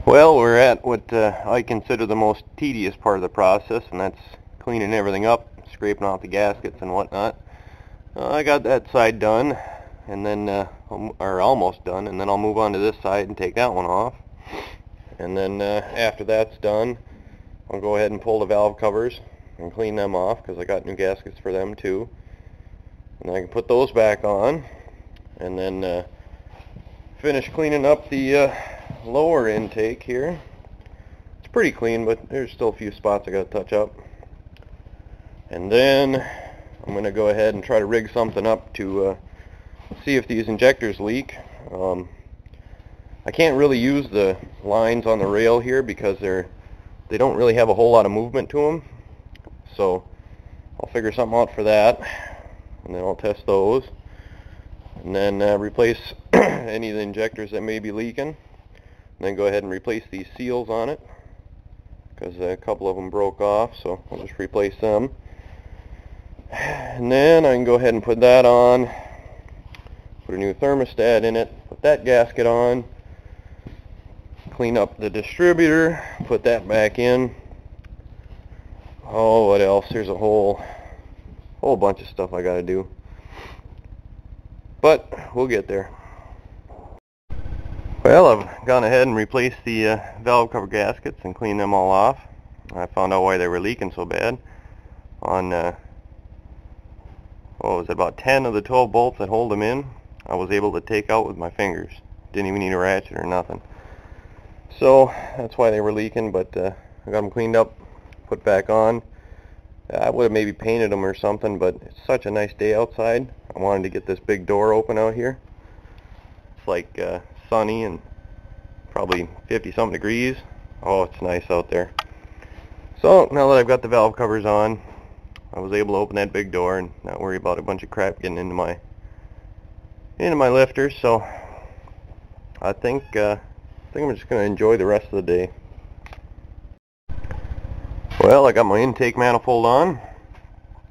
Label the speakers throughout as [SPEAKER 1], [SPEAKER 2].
[SPEAKER 1] Well, we're at what I consider the most tedious part of the process, and that's cleaning everything up, scraping off the gaskets and whatnot. I got that side done, and then, or almost done, and then I'll move on to this side and take that one off. And then after that's done, I'll go ahead and pull the valve covers and clean them off, because I got new gaskets for them too. And I can put those back on, and then finish cleaning up the lower intake here. It's pretty clean, but there's still a few spots I gotta touch up. And then I'm gonna go ahead and try to rig something up to see if these injectors leak. I can't really use the lines on the rail here because they don't really have a whole lot of movement to them. So I'll figure something out for that, and then I'll test those, and then replace any of the injectors that may be leaking. And then go ahead and replace these seals on it, because a couple of them broke off, so I'll just replace them. And then I can go ahead and put that on, put a new thermostat in it, put that gasket on, clean up the distributor, put that back in. Oh, what else? There's a whole bunch of stuff I gotta do, but we'll get there. Well, I've gone ahead and replaced the valve cover gaskets and cleaned them all off. I found out why they were leaking so bad. On what was it, about 10 of the 12 bolts that hold them in, I was able to take out with my fingers. Didn't even need a ratchet or nothing. So that's why they were leaking, but I got them cleaned up, put back on. I would have maybe painted them or something, but it's such a nice day outside. I wanted to get this big door open out here. It's like sunny and probably 50-something degrees. Oh, it's nice out there. So now that I've got the valve covers on, I was able to open that big door and not worry about a bunch of crap getting into my lifter. So I think I'm just going to enjoy the rest of the day. Well, I got my intake manifold on.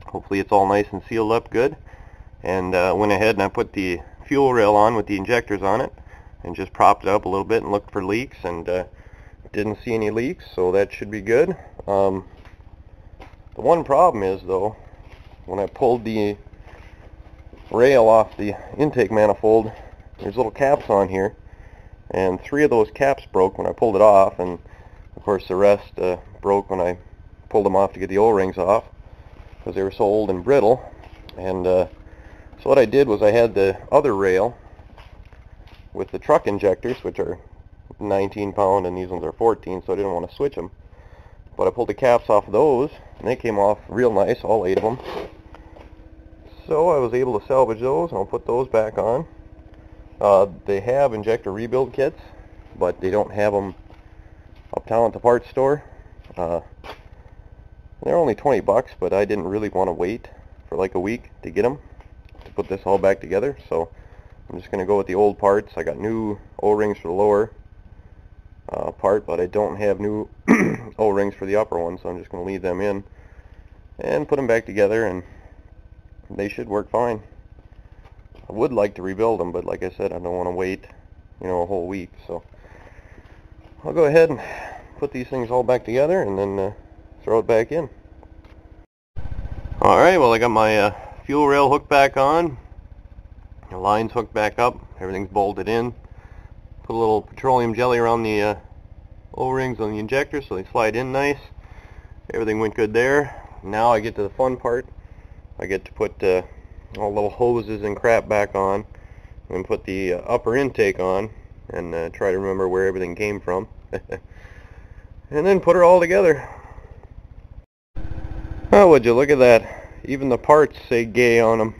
[SPEAKER 1] Hopefully it's all nice and sealed up good. And went ahead and I put the fuel rail on with the injectors on it and just propped it up a little bit and looked for leaks, and didn't see any leaks, so that should be good. The one problem is, though, when I pulled the rail off the intake manifold, there's little caps on here, and 3 of those caps broke when I pulled it off, and of course the rest broke when I pulled them off to get the O-rings off, because they were so old and brittle. And so what I did was I had the other rail with the truck injectors, which are 19 pound and these ones are 14, so I didn't want to switch them. But I pulled the caps off of those, and they came off real nice, all 8 of them. So I was able to salvage those, and I'll put those back on. They have injector rebuild kits, but they don't have them uptown at the parts store. They're only 20 bucks, but I didn't really want to wait for like a week to get them, to put this all back together. So I'm just going to go with the old parts. I got new O-rings for the lower part, but I don't have new O-rings for the upper one, so I'm just going to leave them in and put them back together, and they should work fine. I would like to rebuild them, but like I said, I don't want to wait, a whole week. So I'll go ahead and put these things all back together and then throw it back in. Alright, well, I got my fuel rail hooked back on. The line's hooked back up, everything's bolted in. Put a little petroleum jelly around the O-rings on the injector so they slide in nice. Everything went good there. Now I get to the fun part. I get to put all the little hoses and crap back on, and put the upper intake on, and try to remember where everything came from. And then put her all together. Oh, would you look at that. Even the parts say gay on them.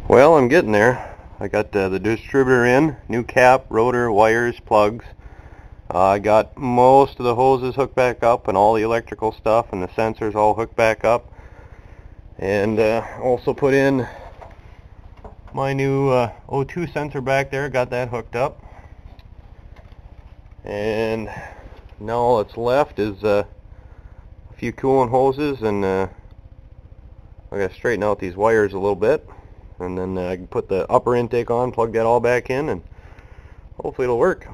[SPEAKER 1] Well, I'm getting there. I got the distributor in, new cap, rotor, wires, plugs. I got most of the hoses hooked back up and all the electrical stuff and the sensors all hooked back up. And also put in my new O2 sensor back there, got that hooked up. And now all that's left is a few coolant hoses, and I gotta straighten out these wires a little bit. And then I can put the upper intake on, plug that all back in, and hopefully it'll work.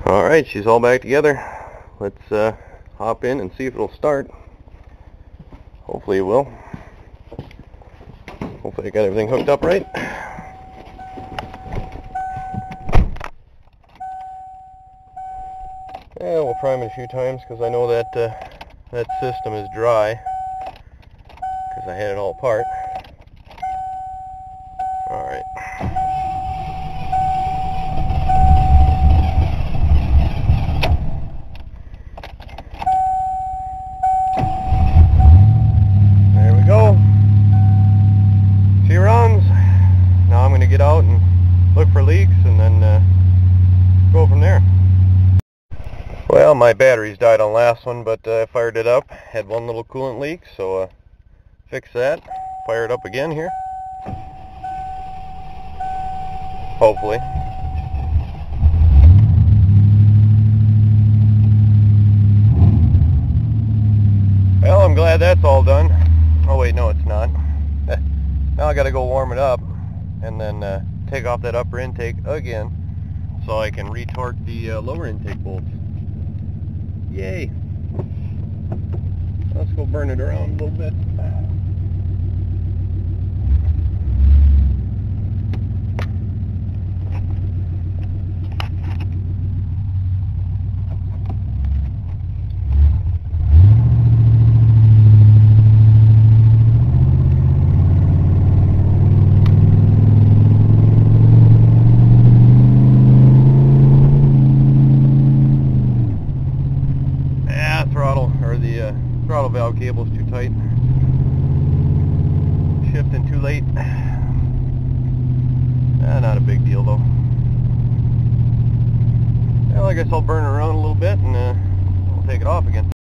[SPEAKER 1] Alright, she's all back together. Let's hop in and see if it'll start. Hopefully it will. Hopefully I got everything hooked up right. Yeah, we'll prime it a few times because I know that that system is dry because I had it all apart. Alright. There we go. She runs. Now I'm going to get out and look for leaks and then go from there. Well, my batteries died on the last one, but I fired it up. Had one little coolant leak, so fix that. Fire it up again here. Hopefully. Well, I'm glad that's all done. Oh wait, no it's not. Now I gotta go warm it up and then take off that upper intake again so I can retort the lower intake bolts. Yay! Let's go burn it around a little bit. Throttle valve cable's too tight. Shifting too late. Not a big deal though. Well, I guess I'll burn it around a little bit and we'll take it off again.